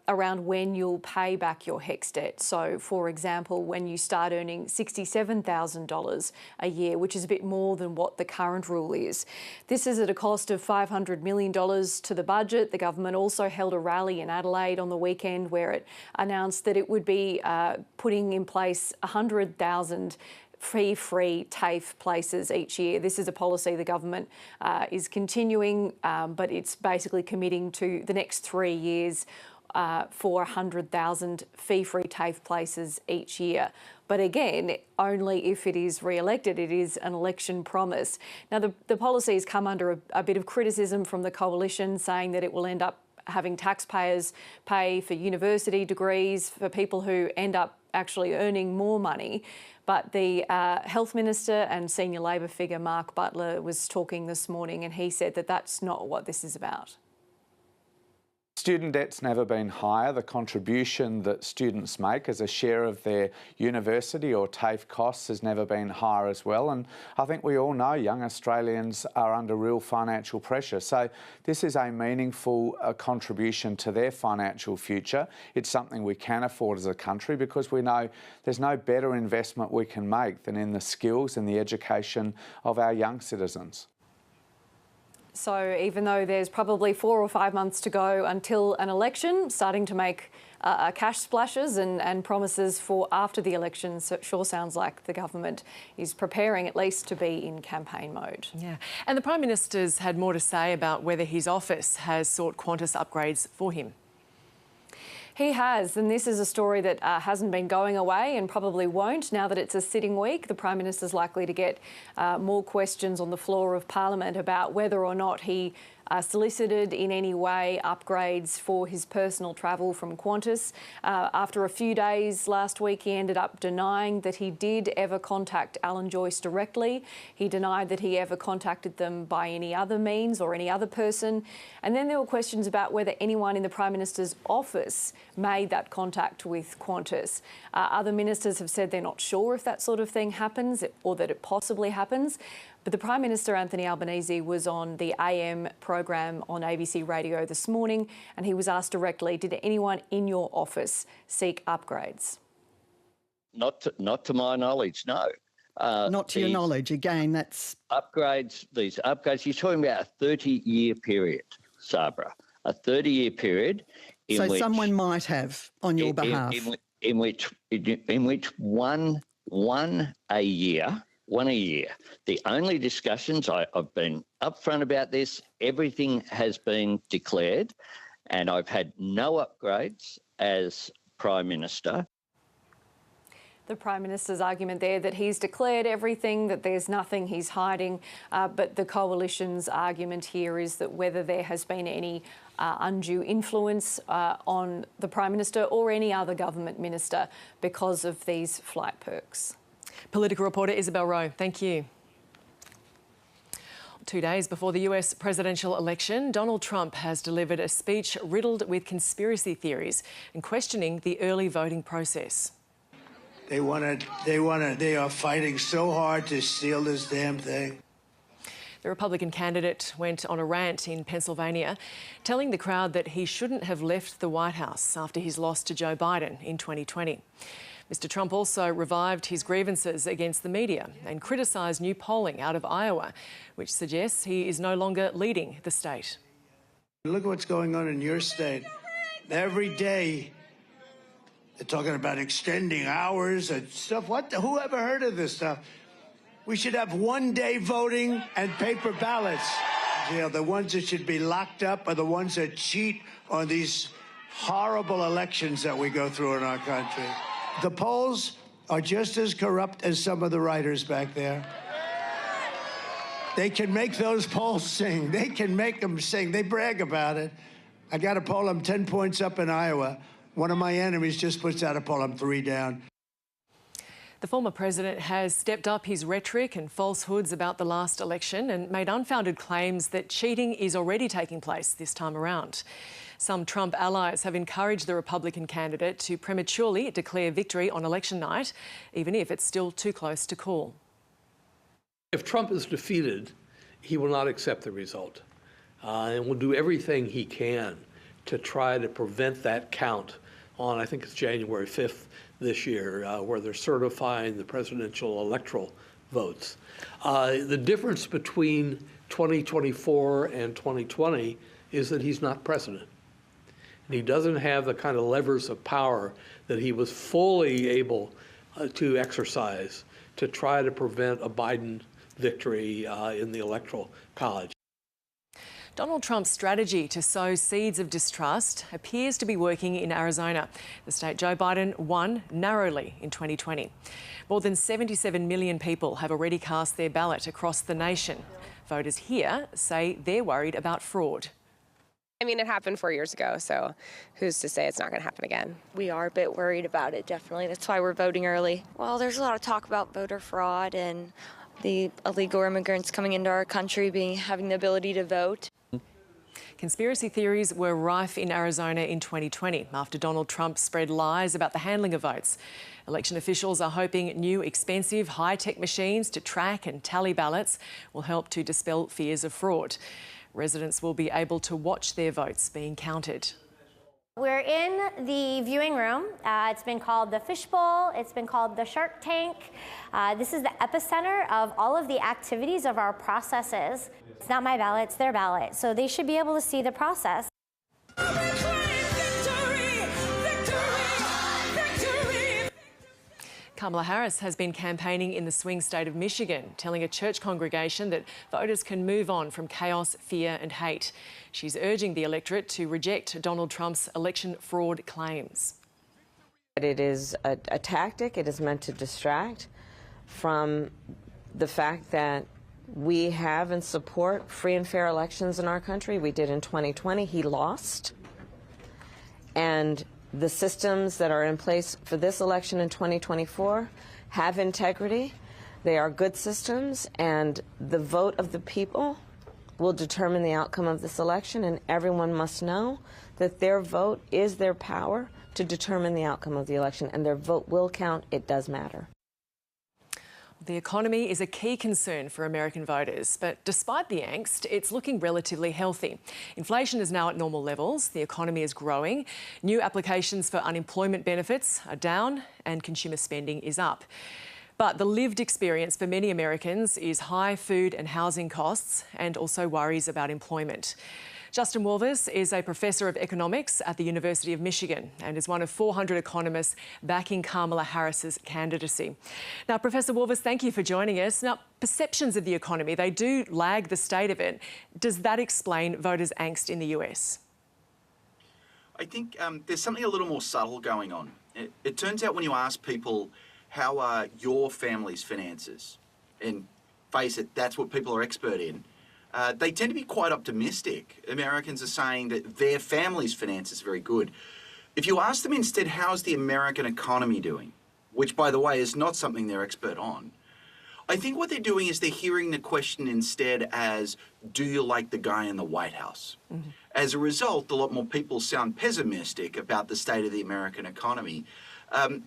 around when you'll pay back your HECS debt. So, for example, when you start earning $67,000 a year, which is a bit more than what the current rule is. This is at a cost of $500 million to the budget. The government also held a rally in Adelaide on the weekend where it announced that it would be putting in place 100,000 fee-free TAFE places each year. This is a policy the government is continuing, but it's basically committing to the next 3 years for 100,000 fee-free TAFE places each year. But again, only if it is re-elected. It is an election promise. Now, the policy has come under a bit of criticism from the coalition, saying that it will end up having taxpayers pay for university degrees for people who end up actually earning more money. But the Health Minister and senior Labor figure Mark Butler was talking this morning, and he said that that's not what this is about. Student debt's never been higher. The contribution that students make as a share of their university or TAFE costs has never been higher as well. And I think we all know young Australians are under real financial pressure. So this is a meaningful contribution to their financial future. It's something we can afford as a country because we know there's no better investment we can make than in the skills and the education of our young citizens. So even though there's probably 4 or 5 months to go until an election, starting to make cash splashes and promises for after the election, so it sure sounds like the government is preparing at least to be in campaign mode. Yeah, and the Prime Minister's had more to say about whether his office has sought Qantas upgrades for him. He has, and this is a story that hasn't been going away and probably won't now that it's a sitting week. The Prime Minister's likely to get more questions on the floor of Parliament about whether or not he solicited in any way upgrades for his personal travel from Qantas. After a few days last week, he ended up denying that he did ever contact Alan Joyce directly. He denied that he ever contacted them by any other means or any other person. And then there were questions about whether anyone in the Prime Minister's office made that contact with Qantas. Other ministers have said they're not sure if that sort of thing happens or that it possibly happens. But the Prime Minister, Anthony Albanese, was on the AM program on ABC Radio this morning and he was asked directly, did anyone in your office seek upgrades? Not to my knowledge, no. Not to your knowledge, again, that's... These upgrades, you're talking about a 30-year period, Sabra, a 30-year period in so which... someone might have on your behalf. In which one a year. The only discussions, I've been upfront about this, everything has been declared and I've had no upgrades as Prime Minister. The Prime Minister's argument there that he's declared everything, that there's nothing he's hiding, but the Coalition's argument here is that whether there has been any undue influence on the Prime Minister or any other government minister because of these flight perks. Political reporter Isabel Rowe, thank you. 2 days before the US presidential election, Donald Trump has delivered a speech riddled with conspiracy theories and questioning the early voting process. They are fighting so hard to steal this damn thing. The Republican candidate went on a rant in Pennsylvania, telling the crowd that he shouldn't have left the White House after his loss to Joe Biden in 2020. Mr. Trump also revived his grievances against the media and criticised new polling out of Iowa, which suggests he is no longer leading the state. Look at what's going on in your state. Every day, they're talking about extending hours and stuff. Who ever heard of this stuff? We should have one-day voting and paper ballots. You know, the ones that should be locked up are the ones that cheat on these horrible elections that we go through in our country. The polls are just as corrupt as some of the writers back there. They can make those polls sing. They can make them sing. They brag about it. I got a poll, I'm 10 points up in Iowa. One of my enemies just puts out a poll, I'm 3 down. The former president has stepped up his rhetoric and falsehoods about the last election and made unfounded claims that cheating is already taking place this time around. Some Trump allies have encouraged the Republican candidate to prematurely declare victory on election night, even if it's still too close to call. If Trump is defeated, he will not accept the result and will do everything he can to try to prevent that count on, I think it's January 5th this year, where they're certifying the presidential electoral votes. The difference between 2024 and 2020 is that he's not president. And he doesn't have the kind of levers of power that he was fully able to exercise to try to prevent a Biden victory in the Electoral College. Donald Trump's strategy to sow seeds of distrust appears to be working in Arizona, the state Joe Biden won narrowly in 2020. More than 77 million people have already cast their ballot across the nation. Voters here say they're worried about fraud. I mean, it happened 4 years ago, so who's to say it's not going to happen again? We are a bit worried about it, definitely. That's why we're voting early. Well, there's a lot of talk about voter fraud and the illegal immigrants coming into our country having the ability to vote. Conspiracy theories were rife in Arizona in 2020 after Donald Trump spread lies about the handling of votes. Election officials are hoping new expensive high-tech machines to track and tally ballots will help to dispel fears of fraud. Residents will be able to watch their votes being counted. We're in the viewing room. It's been called the fishbowl. It's been called the Shark Tank. This is the epicenter of all of the activities of our processes. It's not my ballot, it's their ballot. So they should be able to see the process. Kamala Harris has been campaigning in the swing state of Michigan, telling a church congregation that voters can move on from chaos, fear and hate. She's urging the electorate to reject Donald Trump's election fraud claims. It is a tactic. It is meant to distract from the fact that we have and support free and fair elections in our country. We did in 2020. He lost. And the systems that are in place for this election in 2024 have integrity. They are good systems, and the vote of the people will determine the outcome of this election, and everyone must know that their vote is their power to determine the outcome of the election, and their vote will count. It does matter. The economy is a key concern for American voters, but despite the angst, it's looking relatively healthy. Inflation is now at normal levels, the economy is growing, new applications for unemployment benefits are down and consumer spending is up. But the lived experience for many Americans is high food and housing costs and also worries about employment. Justin Wolvers is a professor of economics at the University of Michigan and is one of 400 economists backing Kamala Harris's candidacy. Now, Professor Wolvers, thank you for joining us. Now, perceptions of the economy, they do lag the state of it. Does that explain voters' angst in the US? I think there's something a little more subtle going on. It turns out when you ask people, how are your family's finances? And face it, that's what people are expert in. They tend to be quite optimistic. Americans are saying that their family's finances are very good. If you ask them instead, how's the American economy doing, which, by the way, is not something they're expert on, I think what they're doing is they're hearing the question instead as, do you like the guy in the White House? Mm-hmm. As a result, a lot more people sound pessimistic about the state of the American economy.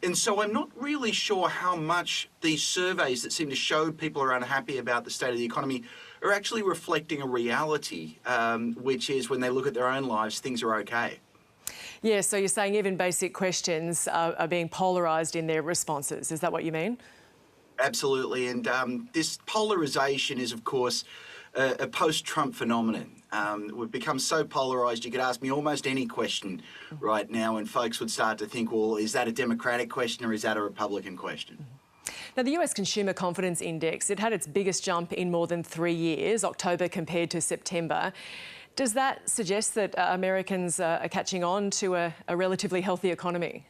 And so I'm not really sure how much these surveys that seem to show people are unhappy about the state of the economy are actually reflecting a reality, which is when they look at their own lives, things are okay. Yeah, so you're saying even basic questions are being polarised in their responses. Is that what you mean? Absolutely. And this polarisation is, of course, a post-Trump phenomenon. We've become so polarised, you could ask me almost any question right now and folks would start to think, well, is that a Democratic question or is that a Republican question? Now, the US Consumer Confidence Index, it had its biggest jump in more than 3 years, October compared to September. Does that suggest that Americans are catching on to a relatively healthy economy?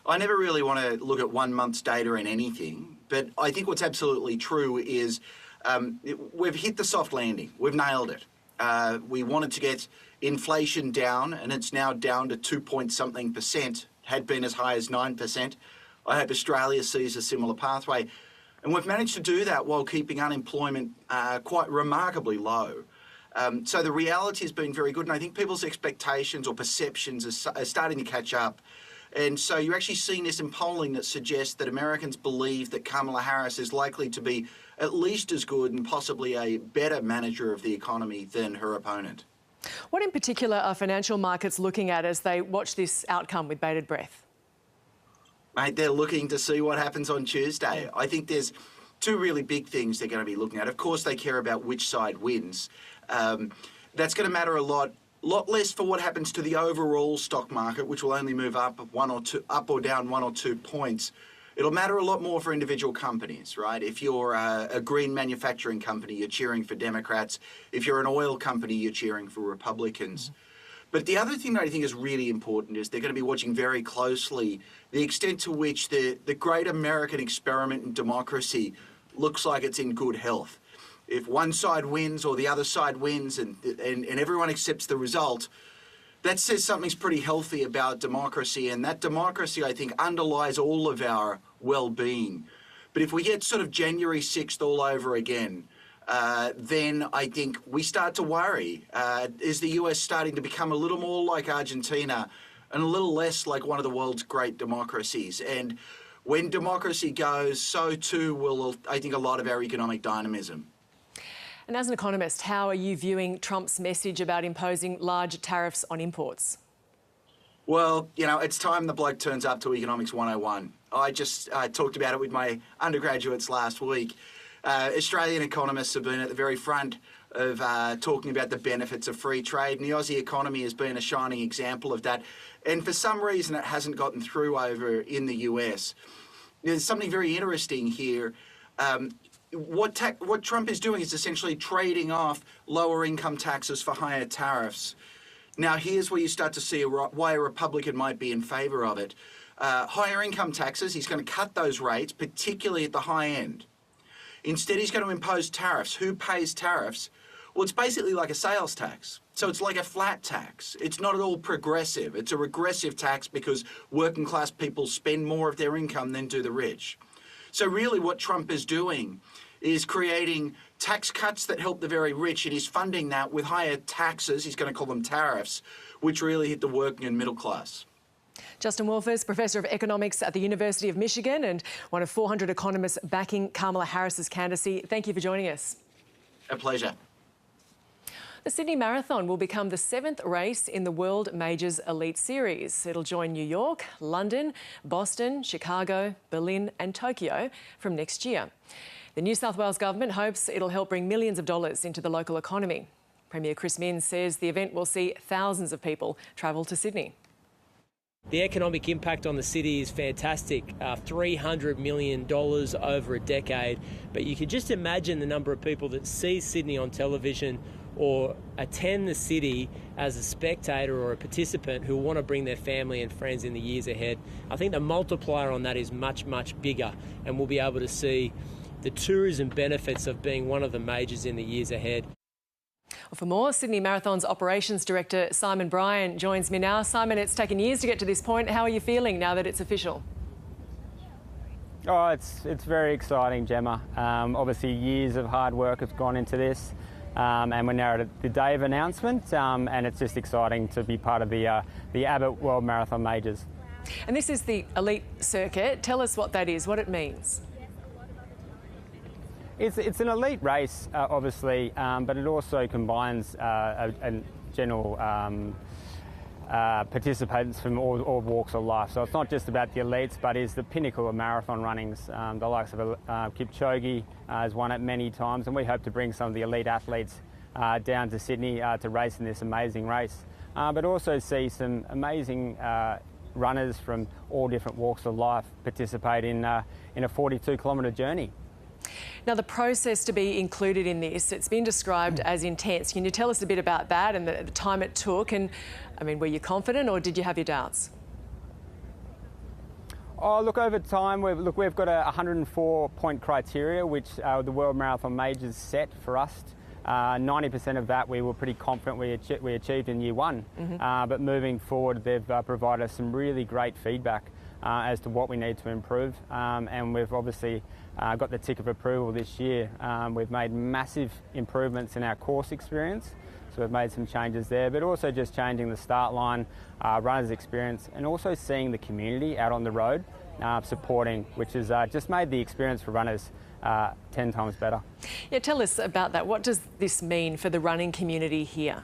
I never really want to look at 1 month's data in anything, but I think what's absolutely true is we've hit the soft landing. We've nailed it. We wanted to get inflation down, and it's now down to 2-point-something%, had been as high as 9%. I hope Australia sees a similar pathway. And we've managed to do that while keeping unemployment quite remarkably low. So the reality has been very good, and I think people's expectations or perceptions are starting to catch up. And so you're actually seeing this in polling that suggests that Americans believe that Kamala Harris is likely to be at least as good and possibly a better manager of the economy than her opponent. What in particular are financial markets looking at as they watch this outcome with bated breath? Mate, they're looking to see what happens on Tuesday. I think there's two really big things they're going to be looking at. Of course, they care about which side wins. That's going to matter a lot less for what happens to the overall stock market, which will only move up or down 1 or 2 points. It'll matter a lot more for individual companies, right? If you're a green manufacturing company, you're cheering for Democrats. If you're an oil company, you're cheering for Republicans. But the other thing that I think is really important is they're going to be watching very closely the extent to which the great American experiment in democracy looks like it's in good health. If one side wins or the other side wins and everyone accepts the result, that says something's pretty healthy about democracy, and that democracy, I think, underlies all of our well-being. But if we get sort of January 6th all over again, then I think we start to worry. Is the US starting to become a little more like Argentina and a little less like one of the world's great democracies? And when democracy goes, so too will, I think, a lot of our economic dynamism. And as an economist, how are you viewing Trump's message about imposing large tariffs on imports? Well, you know, it's time the bloke turns up to Economics 101. I just talked about it with my undergraduates last week. Australian economists have been at the very front of talking about the benefits of free trade, and the Aussie economy has been a shining example of that. And for some reason, it hasn't gotten through over in the US. There's something very interesting here. What Trump is doing is essentially trading off lower income taxes for higher tariffs. Now, here's where you start to see why a Republican might be in favour of it. Higher income taxes, he's going to cut those rates, particularly at the high end. Instead, he's going to impose tariffs. Who pays tariffs? Well, it's basically like a sales tax. So it's like a flat tax. It's not at all progressive. It's a regressive tax because working class people spend more of their income than do the rich. So really what Trump is doing is creating tax cuts that help the very rich, and he's funding that with higher taxes, he's going to call them tariffs, which really hit the working and middle class. Justin Wolfers, Professor of Economics at the University of Michigan and one of 400 economists backing Kamala Harris's candidacy. Thank you for joining us. A pleasure. The Sydney Marathon will become the 7th race in the World Majors Elite Series. It'll join New York, London, Boston, Chicago, Berlin and Tokyo from next year. The New South Wales government hopes it'll help bring millions of dollars into the local economy. Premier Chris Minns says the event will see thousands of people travel to Sydney. The economic impact on the city is fantastic, $300 million over a decade. But you can just imagine the number of people that see Sydney on television or attend the city as a spectator or a participant who want to bring their family and friends in the years ahead. I think the multiplier on that is much, much bigger, and we'll be able to see the tourism benefits of being one of the majors in the years ahead. Well, for more, Sydney Marathon's Operations Director Simon Bryan joins me now. Simon, it's taken years to get to this point. How are you feeling now that it's official? Oh, it's very exciting, Gemma. Obviously, years of hard work have gone into this, and we're now at the day of announcement, and it's just exciting to be part of the Abbott World Marathon Majors. And this is the elite circuit. Tell us what that is, what it means. It's an elite race, obviously, but it also combines a general participants from all walks of life. So it's not just about the elites, but is the pinnacle of marathon runnings. The likes of Kipchoge has won it many times, and we hope to bring some of the elite athletes down to Sydney to race in this amazing race. But also see some amazing runners from all different walks of life participate in a 42-kilometre journey. Now, the process to be included in this, it's been described as intense. Can you tell us a bit about that and the time it took? And, I mean, were you confident or did you have your doubts? Oh, look, over time, we've got a 104-point criteria, which the World Marathon Majors set for us. 90% of that we were pretty confident we achieved in year one. But moving forward, they've provided us some really great feedback as to what we need to improve. And we've obviously got the tick of approval this year. We've made massive improvements in our course experience. So we've made some changes there, but also just changing the start line, runners' experience, and also seeing the community out on the road supporting, which has just made the experience for runners 10 times better. Yeah, tell us about that. What does this mean for the running community here?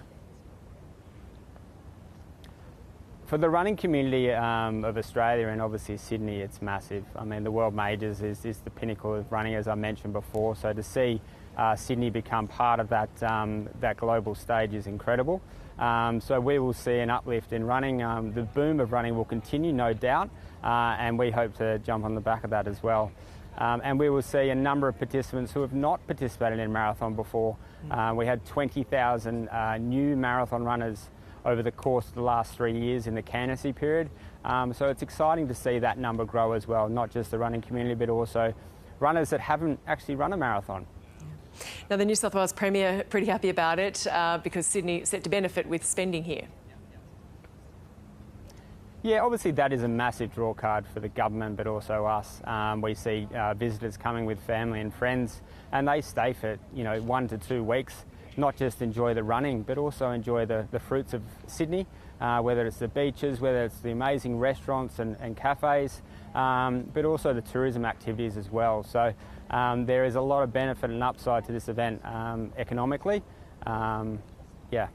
For the running community of Australia and obviously Sydney, it's massive. I mean, the World Majors is the pinnacle of running, as I mentioned before. So to see Sydney become part of that global stage is incredible. So we will see an uplift in running. The boom of running will continue, no doubt, and we hope to jump on the back of that as well. And we will see a number of participants who have not participated in marathon before. We had 20,000 new marathon runners over the course of the last 3 years in the candidacy period. So it's exciting to see that number grow as well, not just the running community, but also runners that haven't actually run a marathon. Now, the New South Wales Premier pretty happy about it because Sydney is set to benefit with spending here. Yeah, obviously that is a massive draw card for the government, but also us. We see visitors coming with family and friends, and they stay for 1 to 2 weeks, not just enjoy the running, but also enjoy the fruits of Sydney, whether it's the beaches, whether it's the amazing restaurants and cafes, but also the tourism activities as well. So there is a lot of benefit and upside to this event economically. Yeah.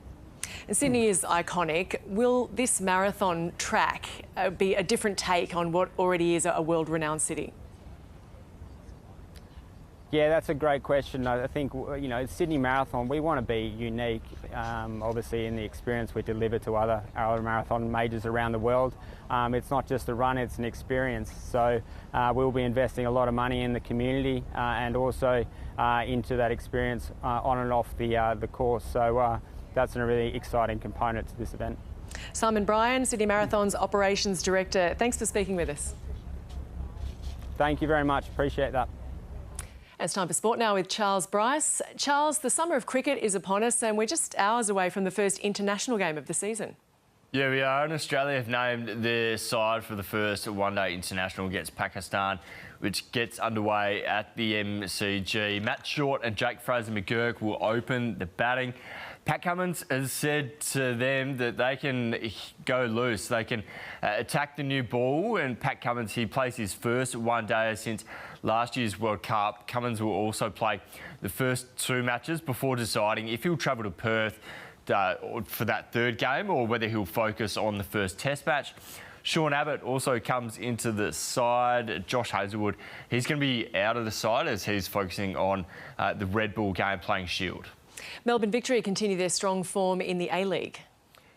Sydney is iconic. Will this marathon track be a different take on what already is a world-renowned city? Yeah, that's a great question. I think, Sydney Marathon, we want to be unique, obviously, in the experience we deliver to other marathon majors around the world. It's not just a run, it's an experience. So we'll be investing a lot of money in the community and also into that experience on and off the course. So that's a really exciting component to this event. Simon Bryan, Sydney Marathon's Operations Director, thanks for speaking with us. Thank you very much, appreciate that. It's time for sport now with Charles Brice. Charles, the summer of cricket is upon us and we're just hours away from the first international game of the season. Yeah, we are. And Australia have named their side for the first one-day international against Pakistan, which gets underway at the MCG. Matt Short and Jake Fraser-McGurk will open the batting. Pat Cummins has said to them that they can go loose. They can attack the new ball. And Pat Cummins, he plays his first one-day since last year's World Cup. Cummins will also play the first 2 matches before deciding if he'll travel to Perth for that third game or whether he'll focus on the first test match. Sean Abbott also comes into the side. Josh Hazlewood, he's going to be out of the side as he's focusing on the Red Bull game playing Shield. Melbourne Victory continue their strong form in the A-League.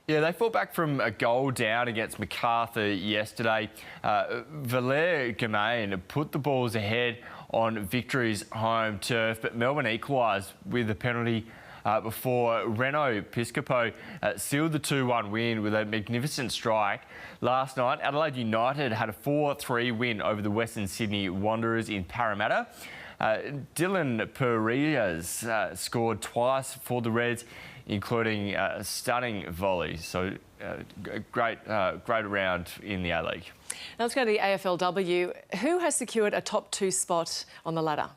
Yeah, they fought back from a goal down against Macarthur yesterday. Ferrier Gemma put the balls ahead on Victory's home turf, but Melbourne equalised with a penalty before Reno Piscopo sealed the 2-1 win with a magnificent strike. Last night, Adelaide United had a 4-3 win over the Western Sydney Wanderers in Parramatta. Dylan Perez scored twice for the Reds, including a stunning volley. So great round in the A-League. Now let's go to the AFLW. Who has secured a top 2 spot on the ladder?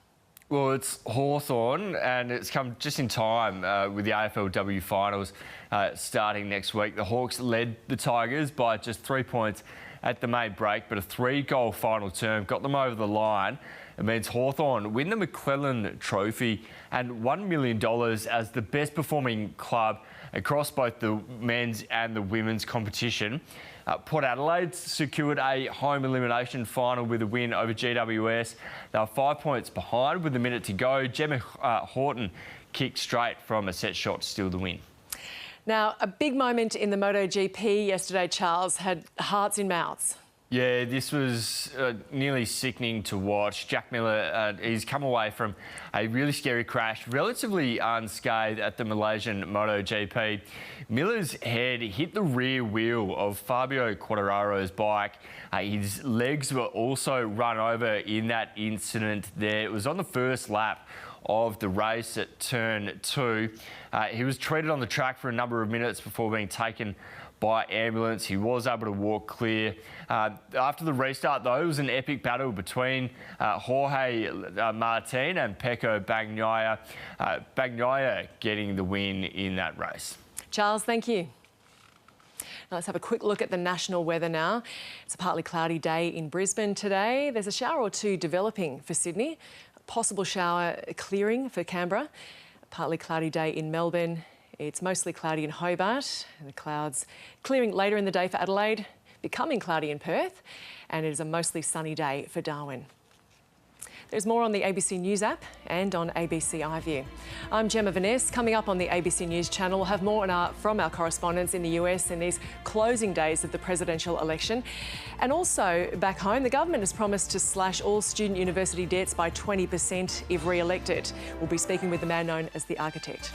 Well, it's Hawthorn, and it's come just in time with the AFLW finals starting next week. The Hawks led the Tigers by just 3 points at the main break, but a 3-goal final term got them over the line. It means Hawthorn win the McClellan Trophy and $1 million as the best performing club across both the men's and the women's competition. Port Adelaide secured a home elimination final with a win over GWS. They were 5 points behind with a minute to go. Gemma Horton kicked straight from a set shot to steal the win. Now, a big moment in the MotoGP yesterday, Charles, had hearts in mouths. Yeah, this was nearly sickening to watch. Jack Miller, he's come away from a really scary crash, relatively unscathed at the Malaysian MotoGP. Miller's head hit the rear wheel of Fabio Quartararo's bike. His legs were also run over in that incident there. It was on the first lap of the race at turn 2. He was treated on the track for a number of minutes before being taken by ambulance. He was able to walk clear. After the restart, though, it was an epic battle between Jorge Martin and Pecco Bagnaia. Bagnaia getting the win in that race. Charles, thank you. Now let's have a quick look at the national weather now. It's a partly cloudy day in Brisbane today. There's a shower or two developing for Sydney. A possible shower clearing for Canberra. A partly cloudy day in Melbourne. It's mostly cloudy in Hobart, and the clouds clearing later in the day for Adelaide, becoming cloudy in Perth, and it is a mostly sunny day for Darwin. There's more on the ABC News app and on ABC iView. I'm Gemma Veness. Coming up on the ABC News channel, we'll have more from our correspondents in the US in these closing days of the presidential election. And also back home, the government has promised to slash all student university debts by 20% if re-elected. We'll be speaking with the man known as the Architect.